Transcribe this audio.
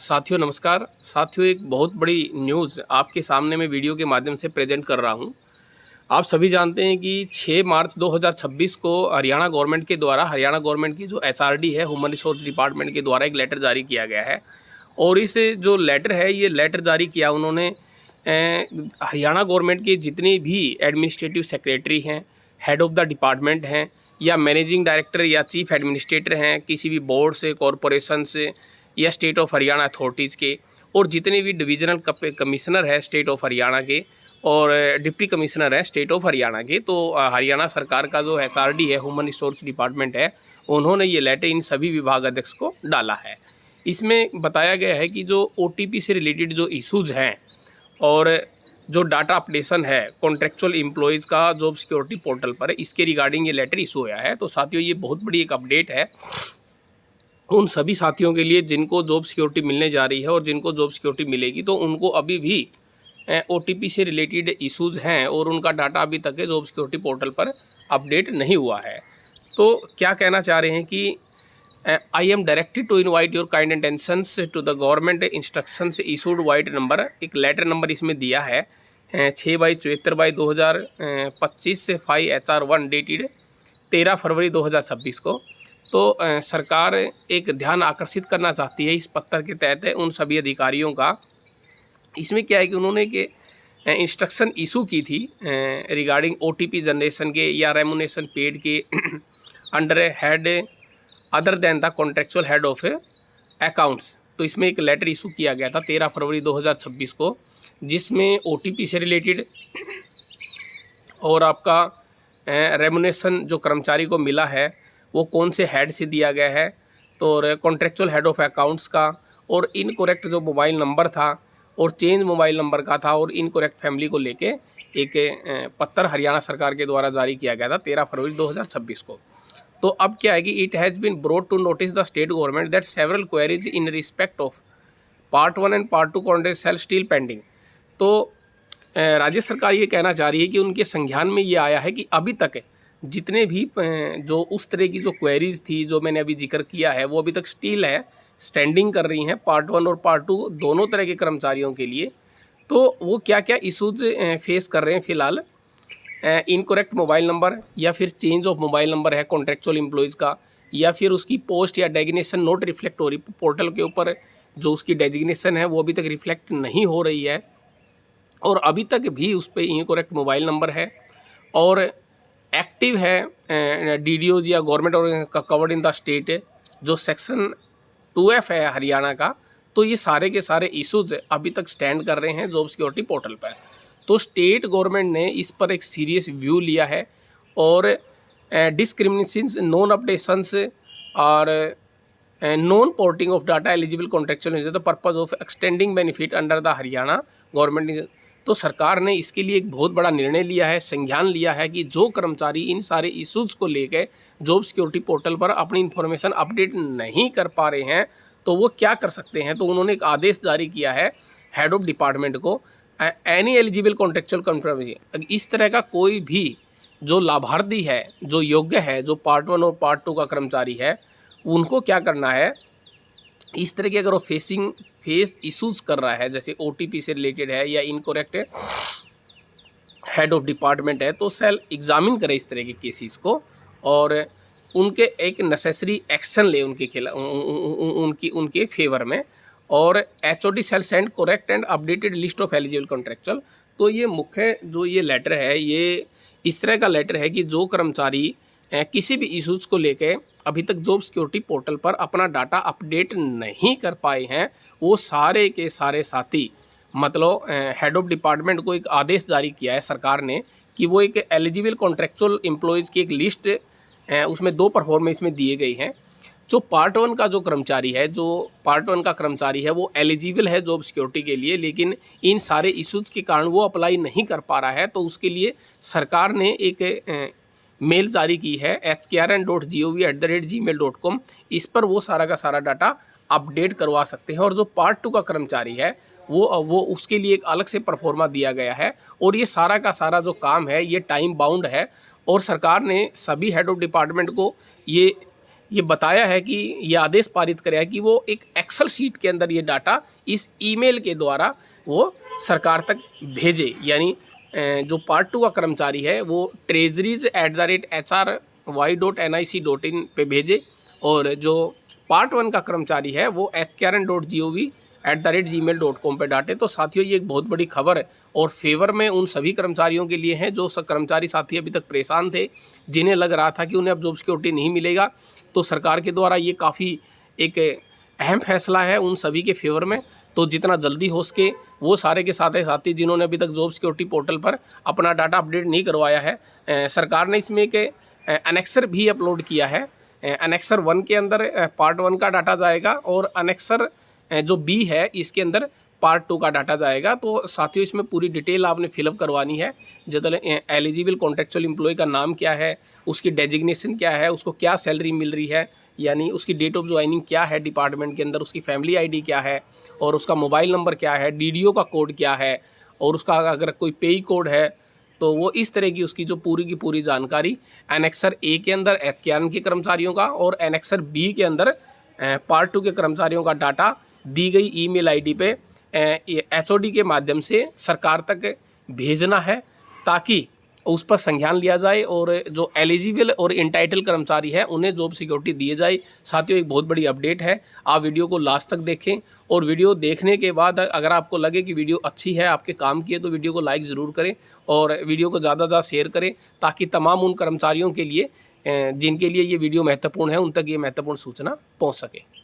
साथियों नमस्कार। साथियों, एक बहुत बड़ी न्यूज़ आपके सामने मैं वीडियो के माध्यम से प्रेजेंट कर रहा हूं। आप सभी जानते हैं कि 6 मार्च 2026 को हरियाणा गवर्नमेंट के द्वारा हरियाणा गवर्नमेंट की जो एचआरडी है, ह्यूमन रिसोर्स डिपार्टमेंट के द्वारा एक लेटर जारी किया गया है। और इस जो लेटर है, ये लेटर जारी किया उन्होंने हरियाणा गवर्नमेंट के जितने भी एडमिनिस्ट्रेटिव सेक्रेटरी हैं, हेड ऑफ़ द डिपार्टमेंट हैं, या मैनेजिंग डायरेक्टर या चीफ एडमिनिस्ट्रेटर हैं किसी भी बोर्ड से, कॉरपोरेशन से या स्टेट ऑफ हरियाणा अथॉरिटीज़ के, और जितने भी डिविजनल कमिश्नर है स्टेट ऑफ हरियाणा के और डिप्टी कमिश्नर है स्टेट ऑफ हरियाणा के। तो हरियाणा सरकार का जो एचआरडी है, ह्यूमन रिसोर्स डिपार्टमेंट है, उन्होंने ये लेटर इन सभी विभाग अध्यक्ष को डाला है। इसमें बताया गया है कि जो ओटीपी से रिलेटेड जो इश्यूज़ हैं और जो डाटा अपडेशन है कॉन्ट्रेक्चुअल एम्प्लॉयज़ का जॉब सिक्योरिटी पोर्टल पर, इसके रिगार्डिंग ये लेटर इशू हुआ है। तो साथियों, ये बहुत बड़ी एक अपडेट है उन सभी साथियों के लिए जिनको जॉब सिक्योरिटी मिलने जा रही है, और जिनको जॉब सिक्योरिटी मिलेगी तो उनको अभी भी ओटीपी से रिलेटेड इश्यूज़ हैं और उनका डाटा अभी तक जॉब सिक्योरिटी पोर्टल पर अपडेट नहीं हुआ है। तो क्या कहना चाह रहे हैं कि I am directed to invite your kind attentions to the government instructions issued vide number, एक लेटर नंबर इसमें दिया है 6/74/2025 से 5HR1 डेटेड 13 फरवरी 2026 को। तो सरकार एक ध्यान आकर्षित करना चाहती है इस पत्र के तहत उन सभी अधिकारियों का। इसमें क्या है कि उन्होंने के इंस्ट्रक्शन इशू की थी रिगार्डिंग ओटीपी जनरेशन के या रेमुनेशन पेड के under head other than the contractual head of accounts. तो इसमें एक लेटर इशू किया गया था 13 फरवरी 2026 को, जिसमें ओटीपी से रिलेटेड और आपका रेमुनेशन जो कर्मचारी को मिला है वो कौन से हेड से दिया गया है, तो कॉन्ट्रेक्चुअल हेड ऑफ अकाउंट्स का, और इनकोरेक्ट जो मोबाइल नंबर था और चेंज मोबाइल नंबर का था, और इनकोरेक्ट फैमिली को लेके एक पत्र हरियाणा सरकार के द्वारा जारी किया गया था 13 फरवरी 2026 को। तो अब क्या है कि it has been brought to notice the state government that several queries in respect of part 1 and part 2 contract cell still pending. तो राज्य सरकार ये कहना चाह रही है कि उनके संज्ञान में ये आया है कि अभी तक जितने भी जो उस तरह की जो क्वेरीज़ थी जो मैंने अभी जिक्र किया है, वो अभी तक स्टिल है, स्टैंडिंग कर रही हैं पार्ट 1 और पार्ट 2 दोनों तरह के कर्मचारियों के लिए। तो वो क्या क्या इशूज़ फेस कर रहे हैं फ़िलहाल, इनकोरेक्ट मोबाइल नंबर या फिर चेंज ऑफ मोबाइल नंबर है कॉन्ट्रेक्चुअल एम्प्लॉयज़ का, या फिर उसकी पोस्ट या डेजिग्नेशन नोट रिफ्लेक्ट हो रही, पोर्टल के ऊपर जो उसकी डेजिग्नेशन है वो अभी तक रिफ्लेक्ट नहीं हो रही है, और अभी तक भी उस पर इनकोरेक्ट मोबाइल नंबर है, और एक्टिव है डीडीओज या गवर्नमेंट और कवर्ड इन द स्टेट जो सेक्शन 2F है हरियाणा का। तो ये सारे के सारे इश्यूज अभी तक स्टैंड कर रहे हैं जॉब सिक्योरिटी पोर्टल पर। तो स्टेट गवर्नमेंट ने इस पर एक सीरियस व्यू लिया है, और डिस्क्रिमिनेशंस, नॉन अपडेशंस और non porting of data eligible contractual the purpose of extending benefit under the Haryana government. तो सरकार ने इसके लिए एक बहुत बड़ा निर्णय लिया है, संज्ञान लिया है कि जो कर्मचारी इन सारे इश्यूज़ को लेकर जॉब सिक्योरिटी पोर्टल पर अपनी इन्फॉर्मेशन अपडेट नहीं कर पा रहे हैं तो वो क्या कर सकते हैं। तो उन्होंने एक आदेश जारी किया है हेड ऑफ डिपार्टमेंट को, एनी एलिजिबल कॉन्ट्रेक्चुअल कंट्रोवर्सी, इस तरह का कोई भी जो लाभार्थी है, जो योग्य है, जो पार्ट 1 और पार्ट 2 का कर्मचारी है, उनको क्या करना है, इस तरह के अगर वो फेस इश्यूज़ कर रहा है, जैसे ओटीपी से रिलेटेड है या इनकोरेक्ट हेड ऑफ डिपार्टमेंट है, तो सेल एग्जामिन करे इस तरह के केसेस को और उनके एक नेसेसरी एक्शन ले उनके खिलाफ, उनके फेवर में। और HOD cell send correct and updated list of eligible contractual. तो ये मुख्य जो ये लेटर है, ये इस तरह का लेटर है कि जो कर्मचारी किसी भी इश्यूज़ को लेके अभी तक जॉब सिक्योरिटी पोर्टल पर अपना डाटा अपडेट नहीं कर पाए हैं, वो सारे के सारे साथी, मतलब हेड ऑफ डिपार्टमेंट को एक आदेश जारी किया है सरकार ने कि वो एक एलिजिबल कॉन्ट्रेक्चुअल एम्प्लॉयज़ की एक लिस्ट उसमें 2 परफॉर्मेंस में दिए गई हैं। जो पार्ट 1 का जो कर्मचारी है, जो पार्ट 1 का कर्मचारी है, वो एलिजिबल है जॉब सिक्योरिटी के लिए, लेकिन इन सारे इश्यूज़ के कारण वो अप्लाई नहीं कर पा रहा है। तो उसके लिए सरकार ने एक मेल जारी की है hkrn.gov@gmail.com। इस पर वो सारा का सारा डाटा अपडेट करवा सकते हैं। और जो पार्ट 2 का कर्मचारी है वो उसके लिए एक अलग से परफॉर्मा दिया गया है, और ये सारा का सारा जो काम है ये टाइम बाउंड है। और सरकार ने सभी हेड ऑफ डिपार्टमेंट को ये ये बताया है कि ये आदेश पारित कराया कि वो एक एक्सेल शीट के अंदर ये डाटा इस ईमेल के द्वारा वो सरकार तक भेजे। यानी जो पार्ट 2 का कर्मचारी है वो treasuries@hrY.nic.in पे भेजे, और जो पार्ट 1 का कर्मचारी है वो hkaren.gov@gmail.com पे डाटे। तो साथियों, ये एक बहुत बड़ी खबर है और फेवर में उन सभी कर्मचारियों के लिए है जो कर्मचारी साथी अभी तक परेशान थे, जिन्हें लग रहा था कि उन्हें अब जॉब सिक्योरिटी नहीं मिलेगा। तो सरकार के द्वारा ये काफ़ी एक अहम फैसला है उन सभी के फेवर में। तो जितना जल्दी हो सके वो सारे के सारे साथी जिन्होंने अभी तक जॉब सिक्योरिटी पोर्टल पर अपना डाटा अपडेट नहीं करवाया है, सरकार ने इसमें एक एनेक्सर भी अपलोड किया है। एनेक्सर 1 के अंदर पार्ट 1 का डाटा जाएगा और एनेक्सर जो बी है इसके अंदर पार्ट 2 का डाटा जाएगा। तो साथियों, इसमें पूरी डिटेल आपने फिलअप करवानी है। जैसे एलिजिबल कॉन्ट्रेक्चुअल एम्प्लॉय का नाम क्या है, उसकी डेजिग्नेशन क्या है, उसको क्या सैलरी मिल रही है, यानी उसकी डेट ऑफ ज्वाइनिंग क्या है डिपार्टमेंट के अंदर, उसकी फैमिली आईडी क्या है, और उसका मोबाइल नंबर क्या है, डीडीओ का कोड क्या है, और उसका अगर कोई पेई कोड है तो वो इस तरह की उसकी जो पूरी की पूरी जानकारी एनेक्सर ए के अंदर एचकेआरएन के कर्मचारियों का और एनेक्सर बी के अंदर पार्ट 2 के कर्मचारियों का डाटा दी गई ईमेल आईडी पे एचओडी के माध्यम से सरकार तक भेजना है, ताकि उस पर संज्ञान लिया जाए और जो एलिजिबल और इंटाइटल कर्मचारी है उन्हें जॉब सिक्योरिटी दिए जाए। साथियों, एक बहुत बड़ी अपडेट है, आप वीडियो को लास्ट तक देखें और वीडियो देखने के बाद अगर आपको लगे कि वीडियो अच्छी है, आपके काम की है, तो वीडियो को लाइक ज़रूर करें और वीडियो को ज़्यादा से ज़्यादा शेयर करें, ताकि तमाम उन कर्मचारियों के लिए जिनके लिए ये वीडियो महत्वपूर्ण है उन तक ये महत्वपूर्ण सूचना पहुँच सके।